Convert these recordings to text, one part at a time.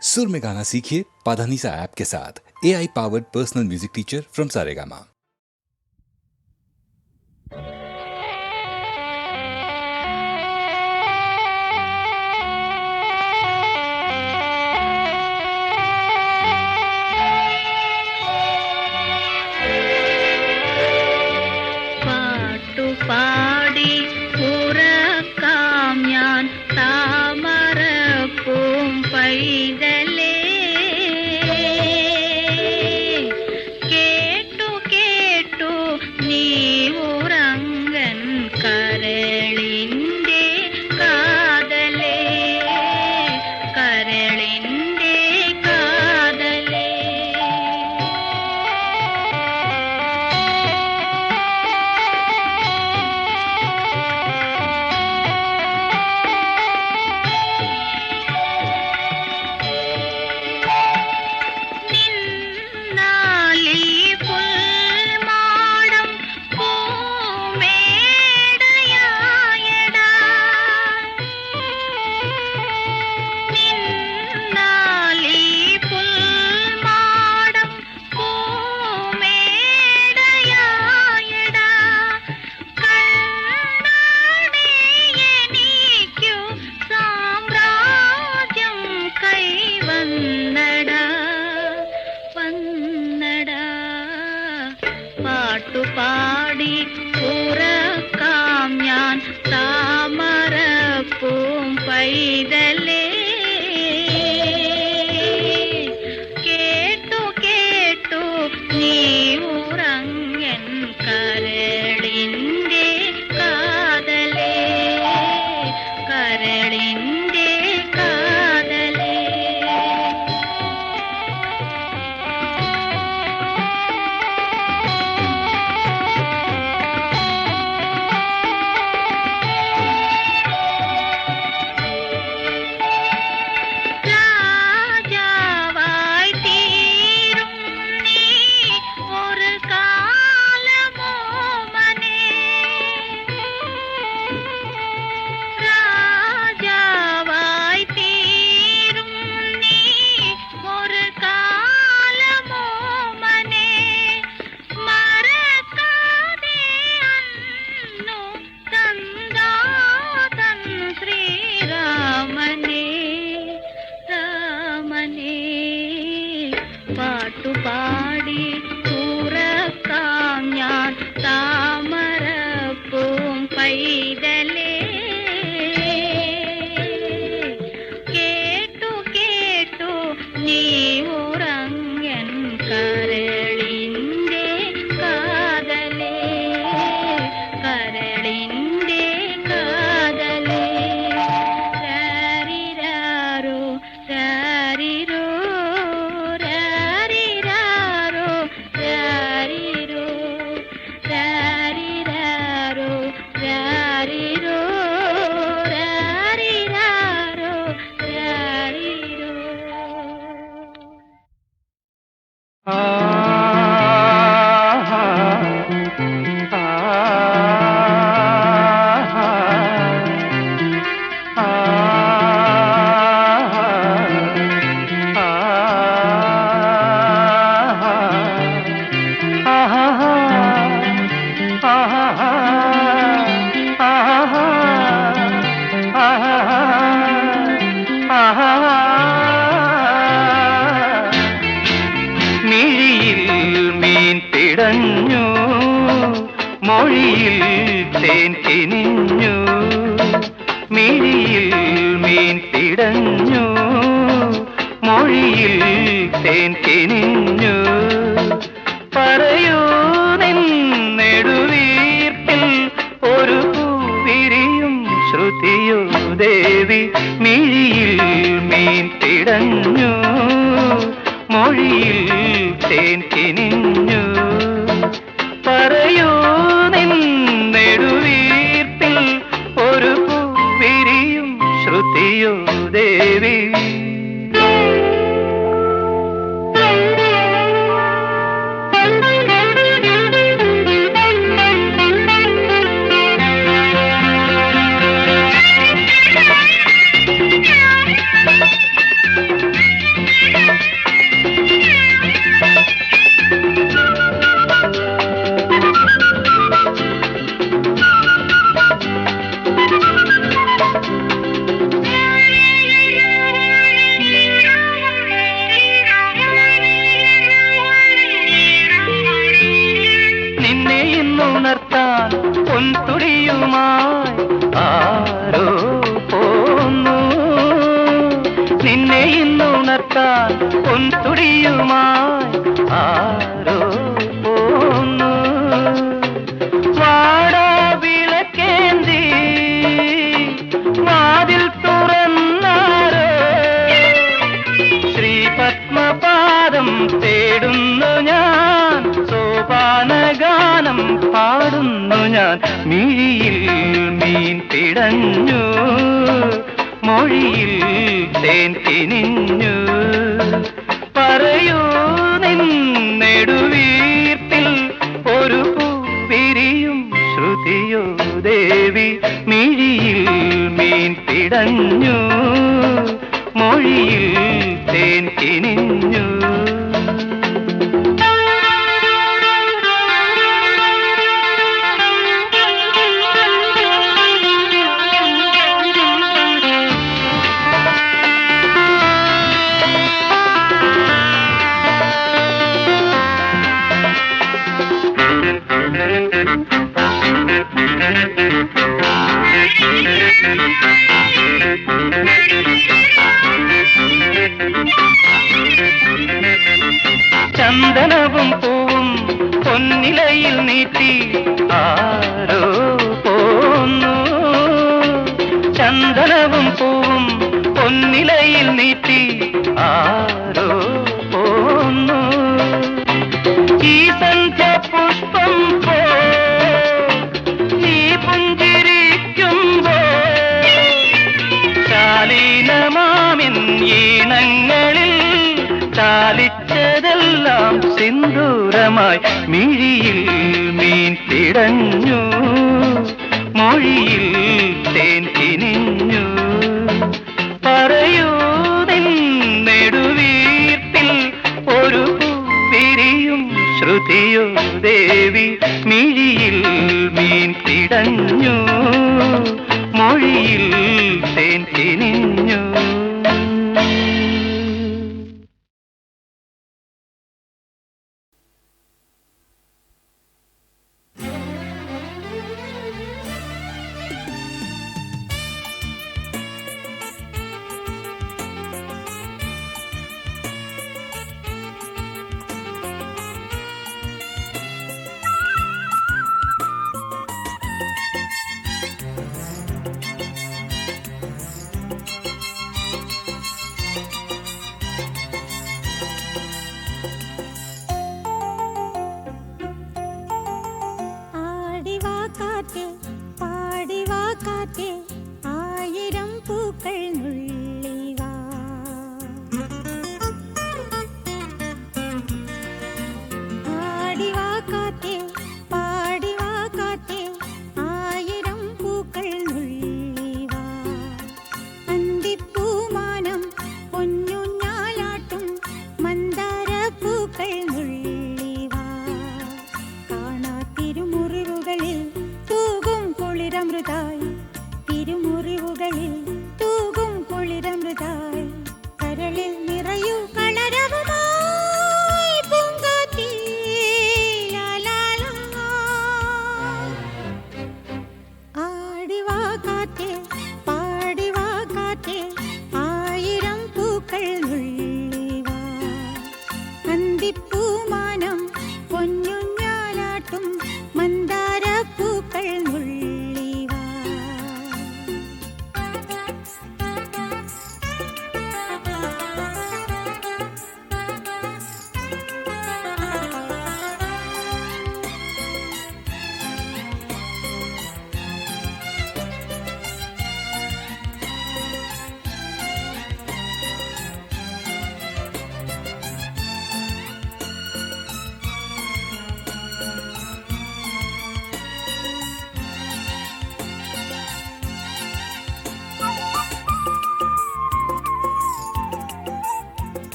सुर में गाना सीखिए पाधानीसा ऐप के साथ। AI powered personal music teacher from Saregama. പാടി ഉറക്കാം ഞാൻ താമരപ്പൂം പൈതലേ, കേട്ടു കേട്ടു നീ ഉറങ്ങൻ കരളിൻ്റെ കാതലേ, കരളിൻ്റെ കാതലേ. പാട്ടുപാടി ഉറക്കാം ഞാൻ താമരപ്പൂം പൈതലേ, കേട്ടു കേട്ടു നീ ഉറങ്ങൻ കരളിൻ്റെ കാതലേ, കരളിൻ്റെ കാതലേ. പാട്ടുപാടി ഉറക്കാം ഞാൻ താമരപ്പൂം പൈതലേ, കേട്ടു കേട്ടു നീ ഉറങ്ങൻ കരളിൻ്റെ കാതലേ, കരളിൻ്റെ കാതലേ. രാരിരാരോ രാരിരോ മൊഴിയിൽ തേൻ കിനിഞ്ഞു, മിഴിയിൽ മീൻ പിടഞ്ഞു, മൊഴിയിൽ തേൻ കിനിഞ്ഞു. പറയൂ നിൻ നെടുവീർപ്പിൽ ഒരു പൂവിരിയും ശ്രുതിയോ ദേവി, മിഴിയിൽ മീൻ പിടഞ്ഞു, മൊഴിയിൽ തേൻ കിനിഞ്ഞു. പറയൂ നിൻ നെടുവീർപ്പിൽ ഒരു പൂവിരിയും ശ്രുതിയോ ദേവി. ഇന്നുണർത്താൻ പൊൻതുടിയുമായി ആരോ പോന്നു. വാടാ വിളക്കേന്തി വാതിൽ തുറന്നാരോ, ശ്രീപത്മപാദം തേടുന്നു ഞാൻ, സോപാനഗാനം പാടുന്നു ഞാൻ. മിഴിയിൽ മീൻ പിടഞ്ഞു, മൊഴിയിൽ തേൻ കിനിഞ്ഞു. പറയൂ നിൻ നെടുവീർപ്പിൽ ഒരു പൂവിരിയും ശ്രുതിയോ ദേവി. മിഴിയിൽ മീൻ പിടഞ്ഞു, മൊഴിയിൽ തേൻ കിനിഞ്ഞു. ചന്ദനവും പൂവും പൊന്നിലയിൽ നീട്ടി ആരോ പോന്നു. ചന്ദനവും പൂവും പൊന്നിലയിൽ നീട്ടി ആരോ പോന്നു. ഈ സന്ധ്യ പുഷ്പം പോ നീ പുഞ്ചിരിക്കുമ്പോ, ശാലീനമാമിൻ ഈണങ്ങളിൽ ചാലിച്ചതെല്ലാം സിന്ദൂരമായി. മിഴിയിൽ മീൻ പിടഞ്ഞു, മൊഴിയിൽ തേൻ കിനിഞ്ഞു. പറയൂ നിൻ നെടുവീർപ്പിൽ ഒരു പൂവിരിയും ശ്രുതിയോ ദേവി. മിഴിയിൽ മീൻ പിടഞ്ഞു, മൊഴിയിൽ തേൻ കിനിഞ്ഞു.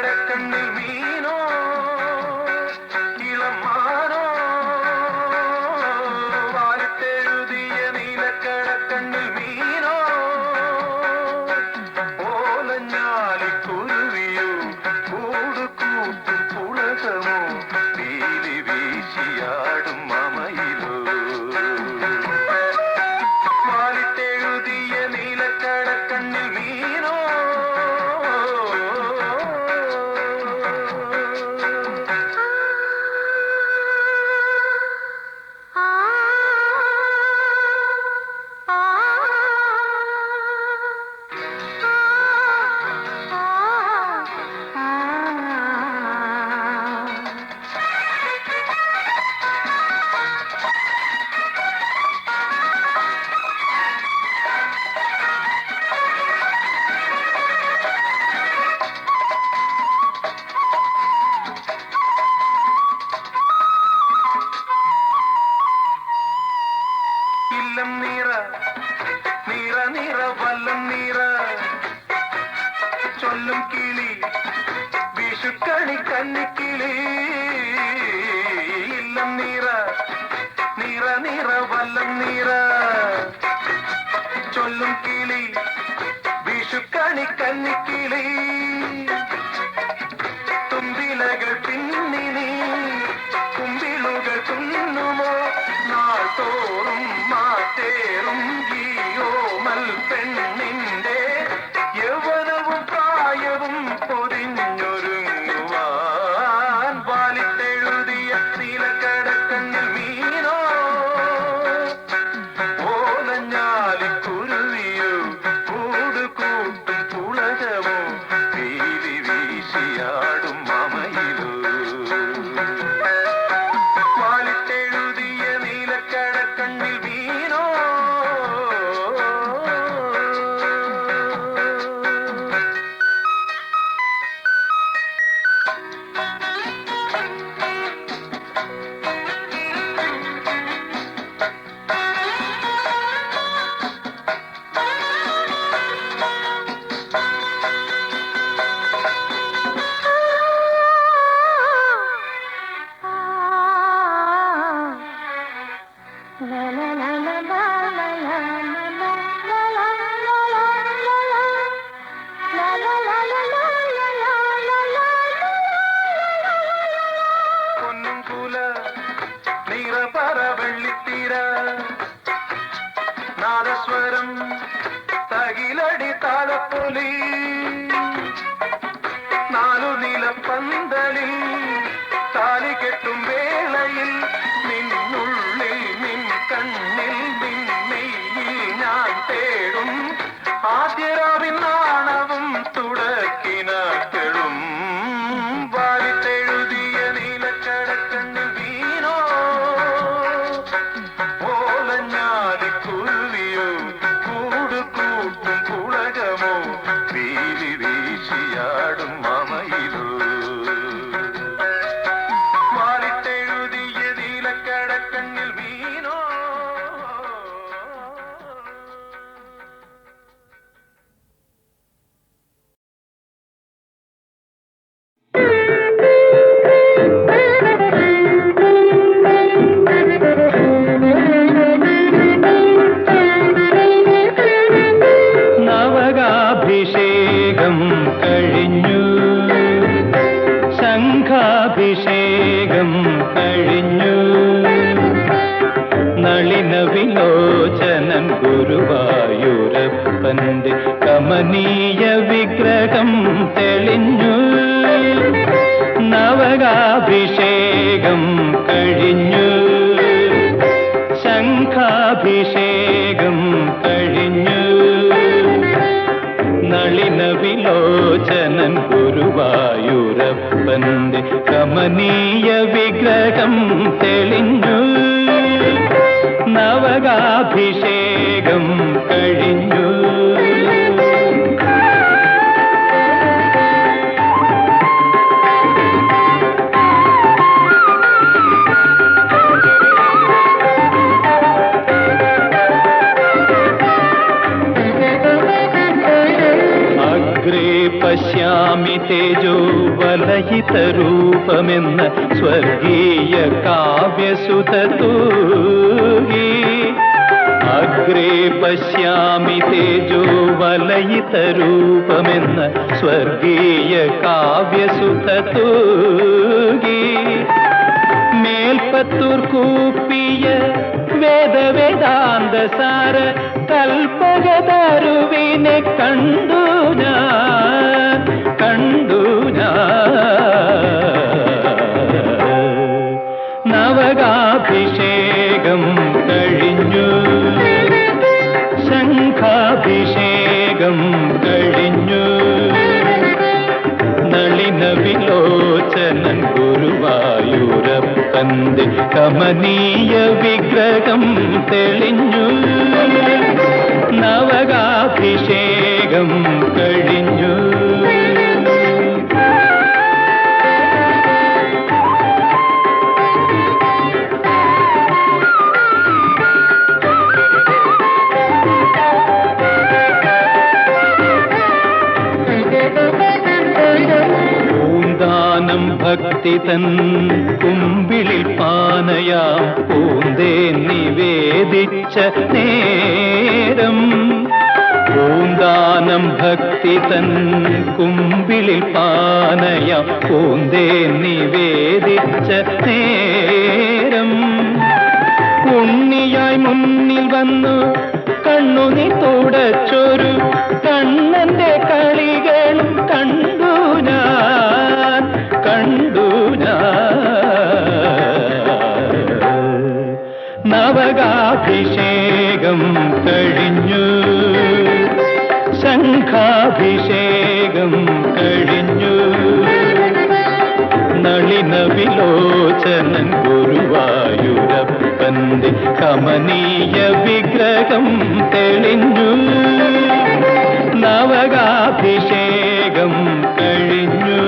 നീലക്കടക്കണ്ണിൽ മീനോ ഇളമാനോ വാലിട്ടെഴുതിയ നീലക്കടക്കണ്ണിൽ മീനോ ഓലഞ്ഞാലിക്കുരുവിയോ കൂട് കൂട്ടും പുളകമോ പീലി വീശിയാടും മമയിലോ വാലിട്ടെഴുതിയ നീലക്കടക്കണ്ണിൽ മീനോ ഇല്ലം നീറ നീറ നീറ വല്ലം നീറ ചൊല്ലും കിളി വിഷുക്കണി കന്നിക്കിളി ഇല്ലം നീറ നീറ നീറ വല്ലം നീറ ചൊല്ലും കിളി വിഷുക്കണി കന്നിക്കിളി തുമ്പിലകൾ പിന്നിനി കുമ്പിളുകൾ തുന്നുമോ നാൾ തോറും മാറ്റേറും ജീയോമൽ പെണ്ണിന്റെ യൗവനവും പ്രായവും പൊതിഞ്ഞൊരുങ്ങുവാൻ വാലിട്ടെഴുതിയ നീലക്കടക്കണ്ണിൽ മീനോ ഓലഞ്ഞാലിക്കുരുവിയോ കൂട് കൂട്ടും പുളകമോ പീലി വീശിയാടും മമയിലോ വാലിട്ടെഴുതിയ നീലക്കടക്കണ്ണിൽ മീനോ പൊന്നും കുല നീറപറ വെള്ളിത്തീര നാദസ്വരം തകിലടി താളപ്പൊലി നാലു നിലപ്പന്തലിൽ താലി കെട്ടും വേളയിൽ നിന്നുള്ളിൽ നിൻ കണ്ണിൽ നിന്നെയിൽ ഞാൻ തേടും ആദ്യരാവിൻ നാണവും തുടക്കിനാക്കളും വാലിട്ടെഴുതിയ നീലക്കടക്കണ്ണിൽ മീനോ ഓലഞ്ഞാലിക്കുരുവിയോ കൂട് കൂട്ടും പുളകമോ പീലി വീശിയാടും മമയിലോ വാലിട്ടെഴുതിയ നീലക്കടക്കണ്ണിൽ മീനോ നവകാഭിഷേകം കഴിഞ്ഞു ശംഖാഭിഷേകം കഴിഞ്ഞു നളിന വിലോചനൻ ഗുരുവായൂരപ്പന്റെ കമനീയ വിഗ്രഹം തെളിഞ്ഞു നവകാഭിഷേകം കഴിഞ്ഞു ശംഖാഭിഷേകം കഴിഞ്ഞു നളിന വിലോചനൻ ഗുരുവായൂരപ്പന്റെ കമനീയ വിഗ്രഹം തെളിഞ്ഞു നവകാഭിഷേകം കഴിഞ്ഞു पश्यामि तेजो തേജോവലയിത രൂപമെന്ന സ്വർഗീയ കാവ്യസുത തൂകി അഗ്രേ പശ്യാമി തേജോവലയിത രൂപമെന്ന സ്വർഗീയ കാവ്യസുത തൂകി മേൽപ്പത്തൂർ കൂപ്പിയ വേദാന്ത സാര കൽപ്പകതരുവിനെ കണ്ടു ഞാൻ നവകാഭിഷേകം കഴിഞ്ഞു ശംഖാഭിഷേകം കഴിഞ്ഞു നളിന വിലോചനൻ ഗുരുവായൂരപ്പന്റെ കമനീയ വിഗ്രഹം തെളിഞ്ഞു നവകാഭിഷേകം കഴിഞ്ഞു ഭക്തി തൻ കുമ്പിളിൽ പാനയാം പൂന്തേ നിവേദിച്ച നേരം പൂന്താനം ഭക്തി തൻ കുമ്പിളിൽ പാനയാം പൂന്തേ നിവേദിച്ച നേരം ഉണ്ണിയായി മുന്നിൽ വന്നു കണ്ണുനി തുടച്ചൊരു കണ്ണന്റെ കളികളും കണ്ടു ഞാൻ നവകാഭിഷേകം കഴിഞ്ഞു ശംഖാഭിഷേകം കഴിഞ്ഞു നളിന വിലോചനൻ ഗുരുവായൂരപ്പന്റെ കമനീയ വിഗ്രഹം തെളിഞ്ഞു നവകാഭിഷേകം കഴിഞ്ഞു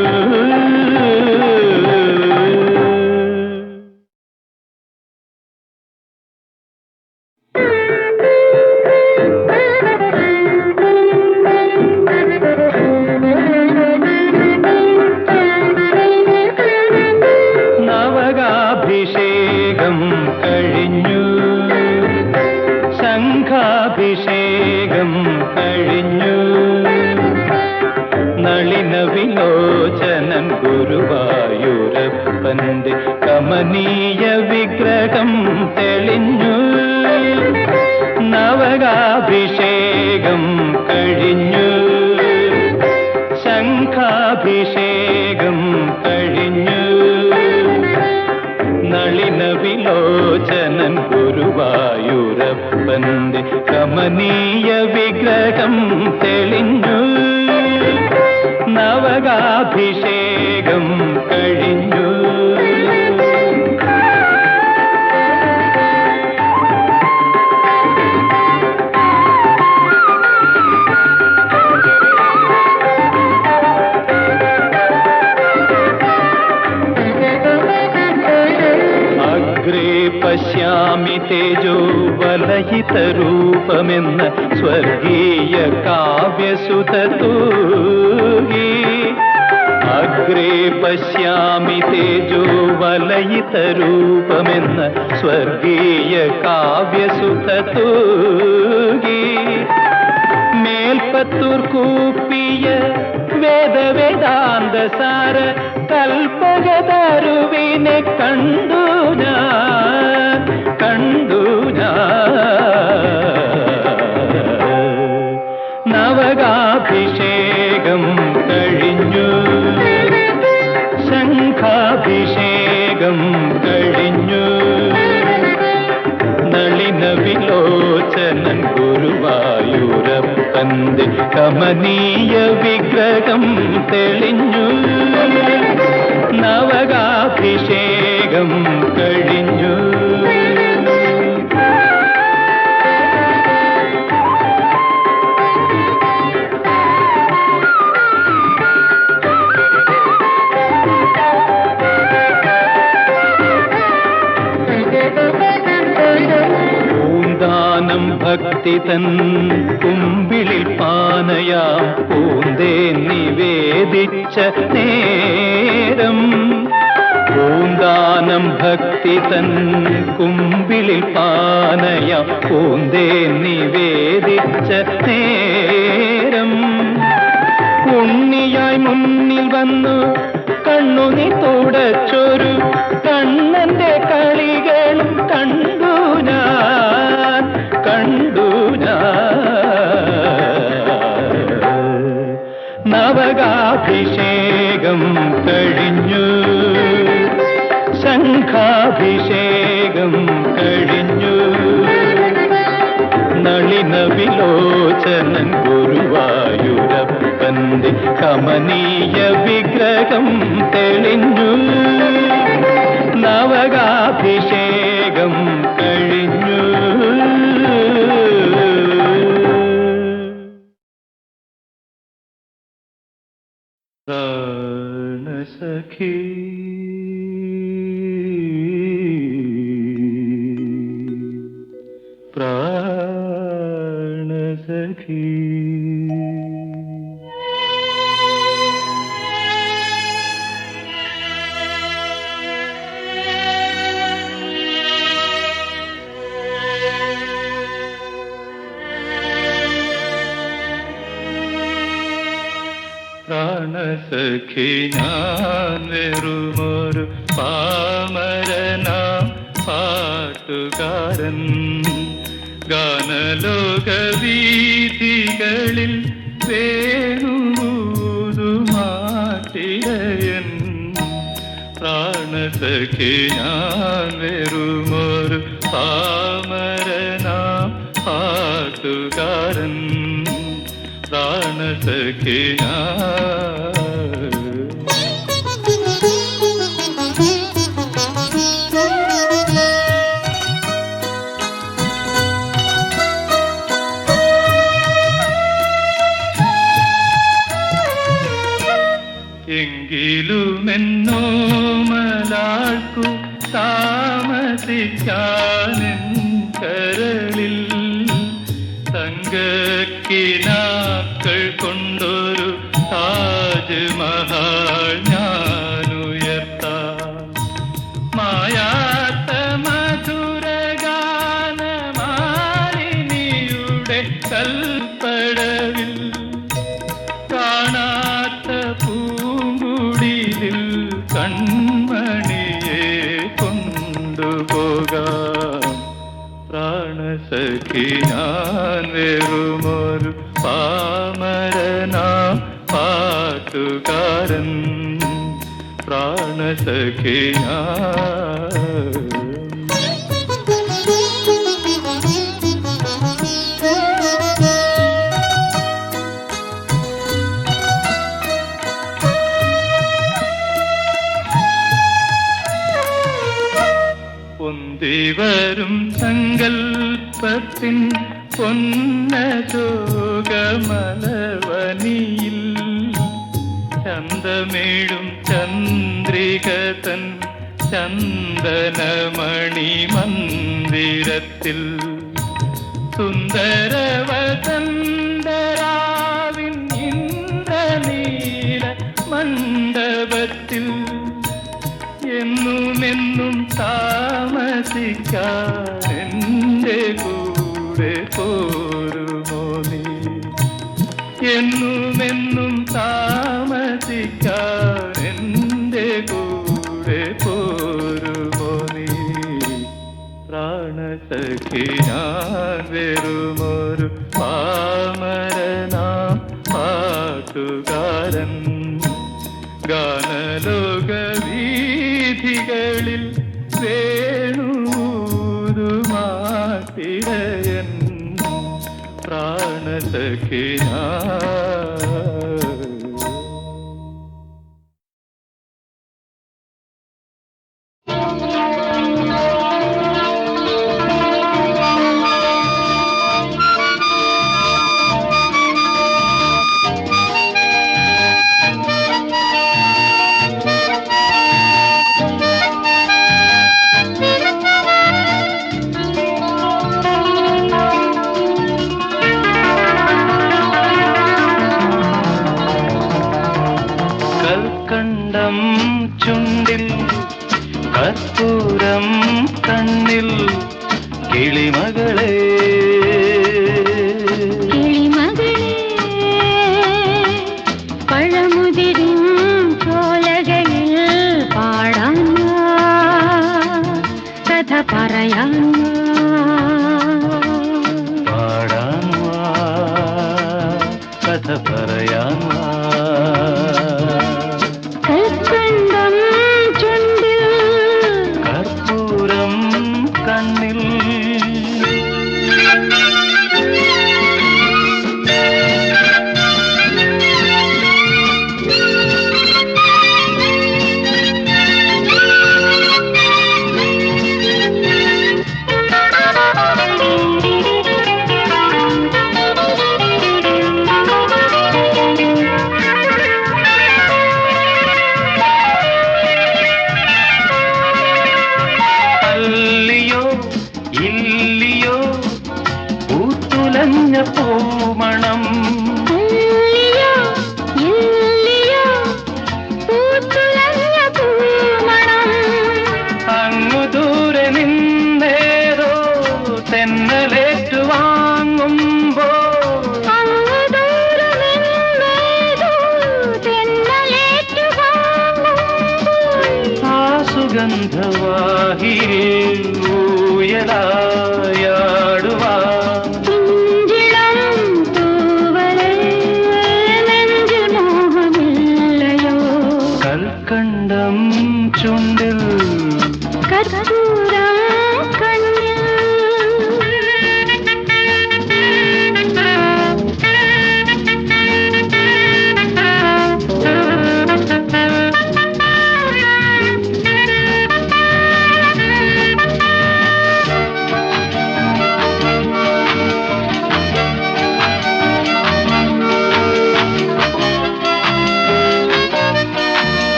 നവകാഭിഷേകം കഴിഞ്ഞു ശംഖാഭിഷേകം കഴിഞ്ഞു നളിന വിലോചനൻ ഗുരുവായൂരപ്പന്റെ കമനീയ വിഗ്രഹം തെളിഞ്ഞു നവകാഭിഷേകം കഴിഞ്ഞു ശംഖാഭിഷേകം കഴിഞ്ഞു നളിന വിലോചനൻ ഗുരുവായൂരപ്പന്റെ കമനീയ വിഗ്രഹം തെളിഞ്ഞു നവകാഭിഷേകം കഴിഞ്ഞു പശ്യാമി തേജോവലയിത രൂപമെന്ന സ്വർഗീയ കാവ്യസുത തൂകി അഗ്രേ പശ്യാമി തേജോവലയിത രൂപമെന്ന സ്വർഗീയ കാവ്യസുത തൂകി മേൽപ്പത്തൂർ കൂപ്പിയ വേദാന്ത സാര കൽപ്പകതരുവിനെ കണ്ടു ഞാൻ നവകാഭിഷേകം കഴിഞ്ഞു ശംഖാഭിഷേകം കഴിഞ്ഞു നളിന വിലോചനൻ ഗുരുവായൂരപ്പന്റെ കമനീയ വിഗ്രഹം തെളിഞ്ഞു നവകാഭിഷേകം കഴിഞ്ഞു ഭക്തി തൻ കുമ്പിളിൽ പാനയാം പൂന്തേ പൂന്തേ നിവേദിച്ച നേരം പൂന്താനം ഭക്തി തൻ കുമ്പിളിൽ പാനയ പൂന്തേ നിവേദിച്ച നേരം ഉണ്ണിയായി മുന്നിൽ വന്നു കണ്ണുനി തുടച്ചൊരു കണ്ണന്റെ കളികളും കണ്ടു ഞാൻ നവകാഭിഷേകം കഴിഞ്ഞു ശംഖാഭിഷേകം കഴിഞ്ഞു നളിന വിലോചനൻ ഗുരുവായൂരപ്പന്റെ കമനീയ വിഗ്രഹം തെളിഞ്ഞു നവകാഭിഷേകം കഴിഞ്ഞു പ്രാണസഖി പ്രാണസഖി പ്രാണസഖി ഞാൻ വെറുമൊരു പാമരനാം പാട്ടുകാരൻ ഗാനലോകവീഥികളിൽ വേണുമാട്ടിടയൻ പ്രാണസഖി ഞാൻ വെറുമൊരു പാമരനാം പാട്ടുകാരൻ പ്രാണസഖി എങ്കിലുമെന്നോ മലാൾക്കു താമസിക്കാനെൻ കരളിൽ തങ്കക്കിനാക്കൾ കൊണ്ടൊരു താജ്മഹൽ ഞാനുയർത്താം മായാത്ത മധുരഗാനമാലിനിയുടെ കൽപ്പടവിൽ കാണാത്ത പൂങ്കുടിലിൽ കൺമണിയെ കൊണ്ടുപോകാം പ്രാണസഖി ഞാൻ വെറുമൊരു പാമരനാം പാട്ടുകാരൻ പ്രാണസഖി പൊന്തിവരും സങ്കൽപ്പത്തിൻ പൊന്നശോകമലവനിയിൽ ചന്തമേഴും ചന്ദ്രികതൻ ചന്ദനമണി മന്ദിരത്തിൽ സുന്ദരവസന്തരാവിൻ ഇന്ദ്രനീല മണ്ഡപത്തിൽ എന്നുമെന്നും താമസിക്കാൻ എൻ്റെ കൂടെ പോരുമോ നീ എന്നുമെന്നും താമസിക്കാൻ എൻ്റെ കൂടെ പോരുമോ നീ പ്രാണസഖി ഞാൻ വെറുമൊരു പാമരനാം പാട്ടുകാരൻ ഗാനലോകവീഥികളിൽ വേണുമാട്ടിടയൻ പ്രാണസഖി ചുണ്ടിൽ കർപ്പൂരം കണ്ണിൽ കിളിമകളെ പഴമുതിരും ചോലകളിൽ പാടാൻ കഥ പറയാൻ പാടാൻ കഥ പറയാൻ കൽക്കണ്ടം ചുണ്ടിൽ കർപ്പൂരം കണ്ണിൽ പൂമണം അങ്ങു ദൂരെ നിന്നേരോ തെന്നലേറ്റു വാങ്ങുമ്പോ ആ സുഗന്ധവാഹി ൂയലായാടുവാ കൽക്കണ്ടം ചുണ്ടിൽ കർപ്പൂരം കണ്ണിൽ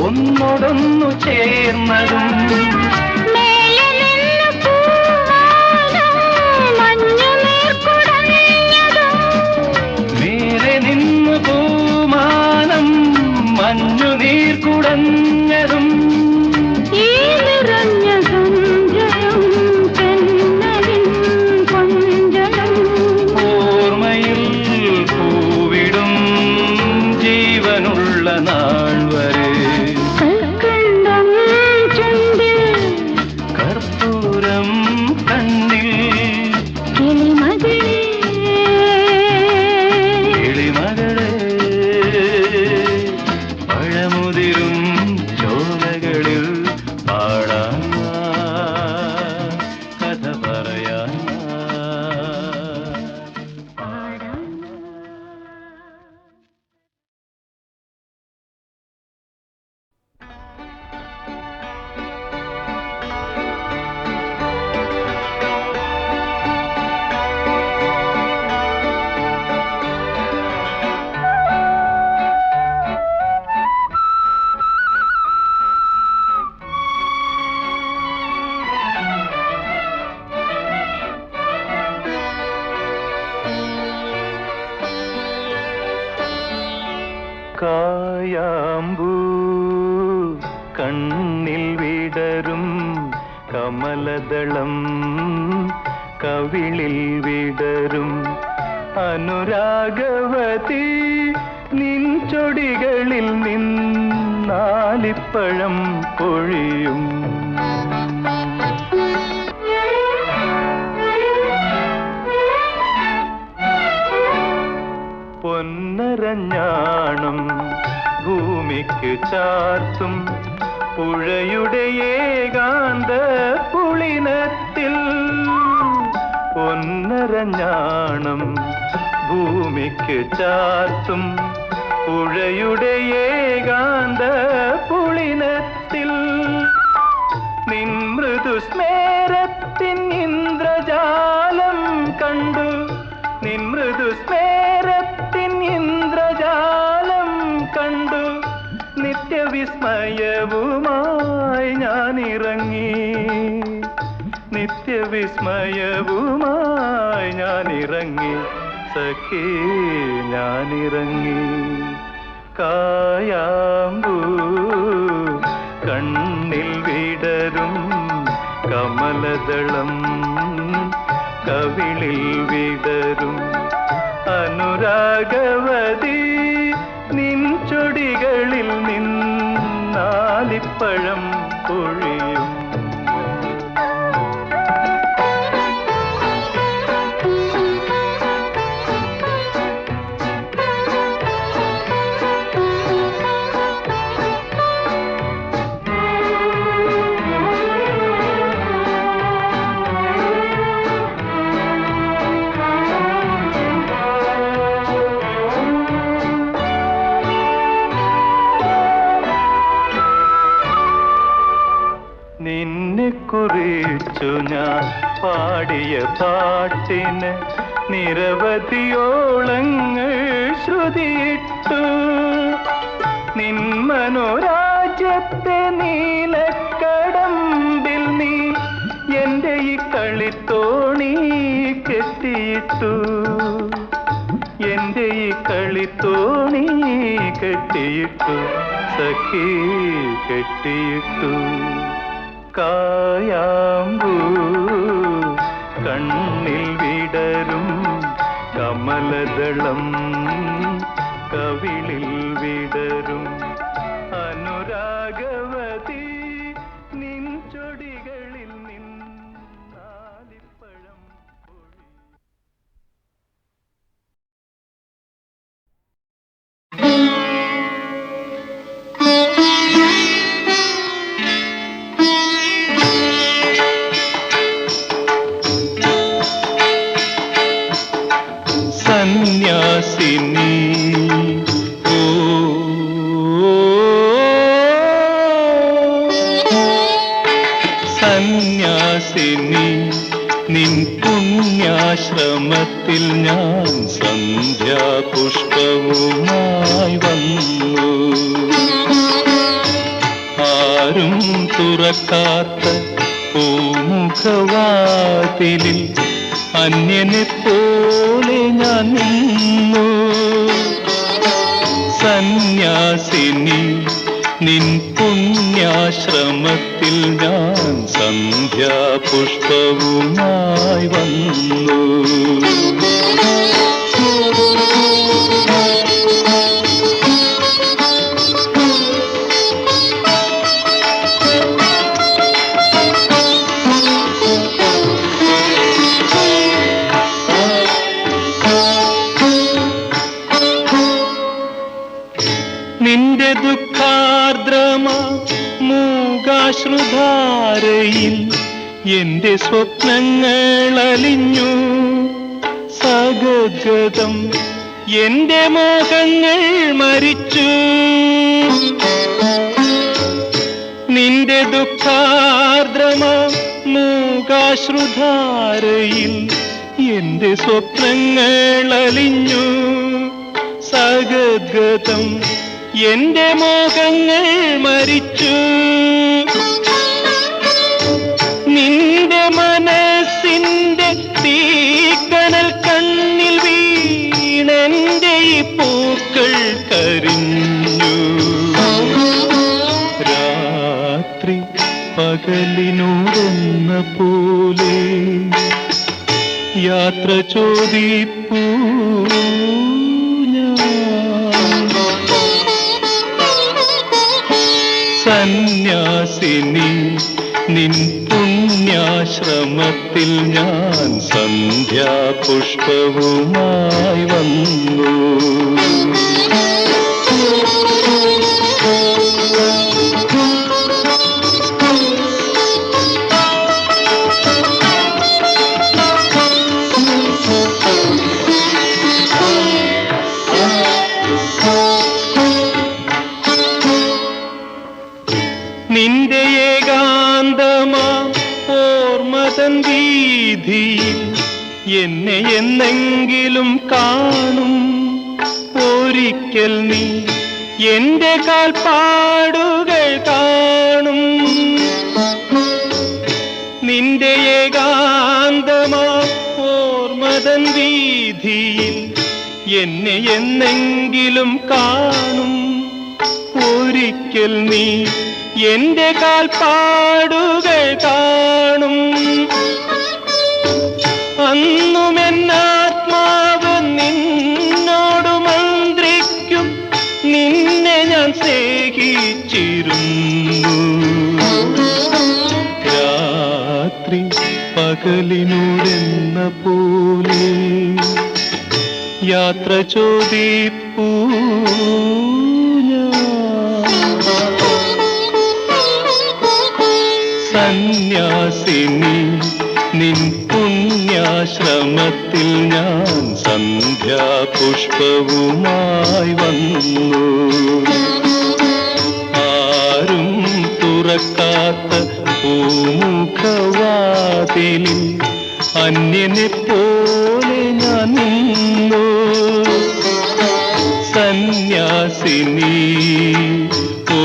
ഒന്നോടൊന്നു ചേർന്നതും മേലെ നിന്നു പൂമാനം മഞ്ഞു നീർ കുടഞ്ഞതും ഓർമ്മയിൽ പൂവിടും ജീവനുള്ള നാൾ വരെ കർപ്പൂരം കണ്ണിൽ കിളിമകളെ പഴമുതിരും ചോലകളിൽ പാടാൻ കഥ പറയാൻ കായാമ്പൂ കണ്ണിൽ വിടരും കമലദളം കവിളിൽ വിടരും അനുരാഗവതി നിൻ ചൊടികളിൽ നിന്നാലിപ്പഴം പൊഴിയും പൊന്നരഞ്ഞാണം ഭൂമിക്ക് ചാർത്തും പുഴയുടെ ഏകാന്ത പുളിനത്തിൽ പൊന്നരഞ്ഞാണം ഭൂമിക്ക് ചാർത്തും പുഴയുടെ ഏകാന്ത പുളിനത്തിൽ നിൻ മൃദുസ്മേരത്തിൻ ഇന്ദ്രജാലം കണ്ടു നിൻ മൃദുസ്മേരത്തിൻ ഇന്ദ്രജാലം നിത്യവിസ്മയവുമായി ഞാനിറങ്ങി, നിത്യവിസ്മയവുമായി ഞാനിറങ്ങി, സഖി ഞാനിറങ്ങി. കായാമ്പൂ കണ്ണിൽ വിടരും കമലദളം, കവിളിൽ വിടരും അനുരാഗവതി, നിൻ ചൊടികളിൽ നിന്നാലിപ്പഴം പൊഴിയും. നിന്നെ കുറിച്ചു ഞാൻ പാടിയ പാട്ടിന് നിരവധിയോളങ്ങൾ ശ്രുതിയിട്ടു. നിൻ മനോരാജ്യത്തെ നീലക്കടമ്പിൽ നീ എൻ്റെ ഈ കളിത്തോണി കെട്ടിയിട്ടു, എൻ്റെ ഈ കളിത്തോണി കെട്ടിയിട്ടു, സഖി കെട്ടിയിട്ടു. കായാമ്പൂ കണ്ണിൽ വിടരും കമലദളം, കവിളിൽ വിടരും അനുരാഗവതി, നിൻ ചൊടികളിൽ നിന്നാലിപ്പഴം പൊഴി. സന്യാസിനി ഓ, സന്യാസിനി നിൻ പുണ്യാശ്രമത്തിൽ ഞാൻ സന്ധ്യാപുഷ്പവുമായി വന്നു. ആരും തുറക്കാത്ത പൂമുഖവാതിലിൽ അന്യനെ പോലെ ഞാൻ നിന്നു. സന്യാസിനി നിൻ പുണ്യാശ്രമത്തിൽ ഞാൻ സന്ധ്യാപുഷ്പവുമായി വന്നു. നിന്റെ ദുഃഖാർദ്രമാ മൂകാശ്രുധാരയിൽ എന്റെ സ്വപ്നങ്ങൾ അലിഞ്ഞു. സഗദ്ഗതം എന്റെ മോഹങ്ങൾ മരിച്ചു. നിന്റെ ദുഃഖാർദ്രമാ മൂകാശ്രുധാരയിൽ എന്റെ സ്വപ്നങ്ങൾ അലിഞ്ഞു. സഗദ്ഗതം എന്റെ മോഹങ്ങൾ മരിച്ചു. നിന്റെ മനസ്സിന്റെ തീക്കണൽ കണ്ണിൽ വീണെന്റെ ഈ പൂക്കൾ കരിഞ്ഞു. രാത്രി പകലിനോടൊന്ന പോലെ യാത്ര ചോദിപ്പൂ സന്യാസിനി നിൻ പുണ്യാശ്രമത്തിൽ ഞാൻ സന്ധ്യാപുഷ്പവുമായി വന്നു. നിന്റെ ഏകാന്തമാ ഓർമ്മതൻ വീതിയിൽ എന്നെ എന്നെങ്കിലും കാണും. ഒരിക്കൽ നീ എന്റെ കാൽപ്പാടുകൾ കാണും നിന്റെ ഏകാന്തമാ ഓർമ്മതൻ വീതിയിൽ എന്നെ എന്നെങ്കിലും കാണും ഒരിക്കൽ നീ എന്റെ കാൽപ്പാടുകൾ കാണും അന്നും എന്നാത്മാവ് നിന്നോട് മന്ത്രിക്കും നിന്നെ ഞാൻ സ്നേഹിച്ചിരുന്നു രാത്രി പകലിനോടെന്ന പോലെ യാത്ര ചോദിപ്പൂ സന്യാസിനി നിൻ പുണ്യാശ്രമത്തിൽ ഞാൻ സന്ധ്യാപുഷ്പവുമായി വന്നു ആരും തുറക്കാത്ത പൂമുഖവാതിലിൽ അന്യനെ പോലെ ഞാൻ നിന്നു സന്യാസിനി ഓ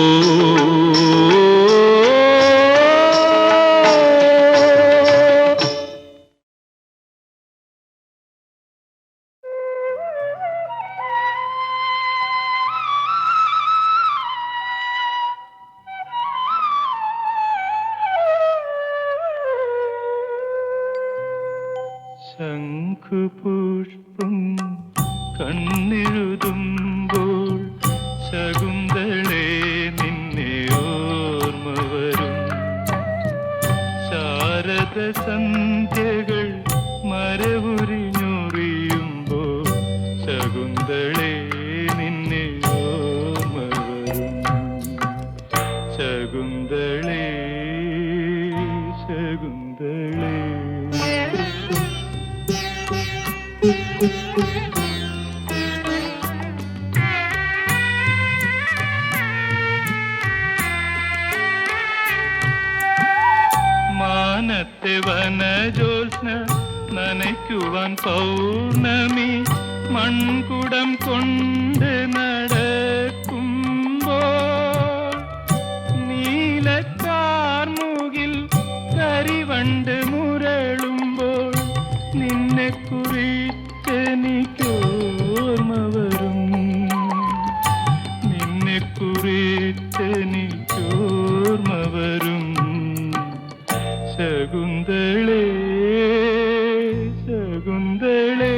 ശംഖുപുഷ്പം കണ്ണെഴുതുമ്പോൾ ശകുന്തളേ നിന്നെ ഓർമ്മ വരും ശാരദ സന്ധ്യകൾ മരവുരിഞ്ഞൊറിയുമ്പോൾ ശകുന്തളേ നിന്നെ ഓർമ്മ വരും ശകുന്തളേ ശകുന്തളേ മാനത്തെ വനജോത്സ്ന നനയ്ക്കുവാൻ പൗർണമി മൺകുടം കൊണ്ട് നടക്കുമ്പോൾ നീലക്കാർമുകിൽ കരിവണ്ട് മുരളുമ്പോൾ നിന്നെ കുറിച്ചെനിക്കോർമ്മ വരും നിന്നെ കുറിച്ചെനിക്കോർമ്മ വരും ശകുന്തളേ ശകുന്തളേ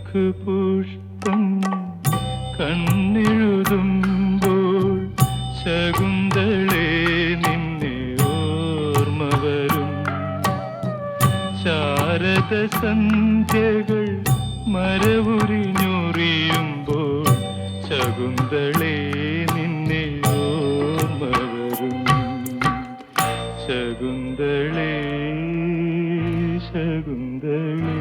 ശംഖുപുഷ്പം കണ്ണെഴുതുമ്പോൾ ശകുന്തളേ നിന്നെ ഓർമ്മ വരും ശാരദ സന്ധ്യകൾ മരവുരിഞ്ഞൊറിയുമ്പോൾ ശകുന്തളേ നിന്നെ ഓർമ്മ വരും ശകുന്തളേ ശകുന്തളേ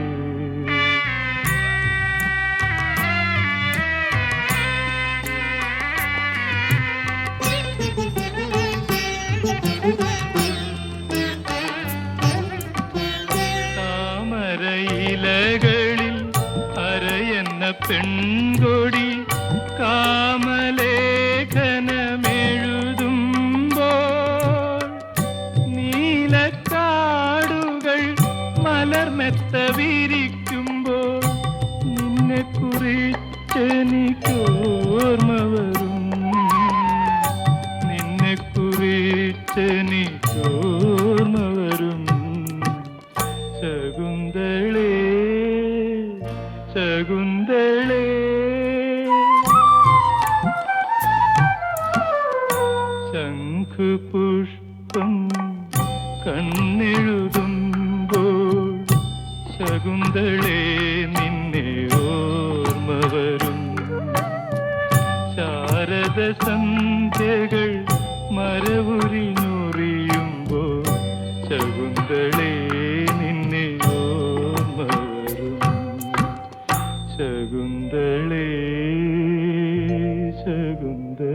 താമരയിലകളിൽ അരയെന്ന പെൺകൊടി കാമലേഖനമെഴുതുമ്പോൾ നീലക്കാടുകൾ മലർമെത്ത വിരിക്കുമ്പോൾ നിന്നെ കുറിച്ചെനിക്കോർമ്മ വരും നിന്നെ കുറിച്ചെനിക്കോർമ്മ വരും ശകുന്തളേ ശകുന്തളേ ശംഖുപുഷ്പം കണ്ണെഴുതുമ്പോൾ ശകുന്തളേ നിന്നെ ഓർമ്മ വരും ശാരദ സന്ധ്യകൾ മരവുരിഞ്ഞൊറിയുമ്പോൾ ശകുന്തളേ നിന്നെ ഓർമ്മ വരും ശകുന്തളേ ശകുന്തളേ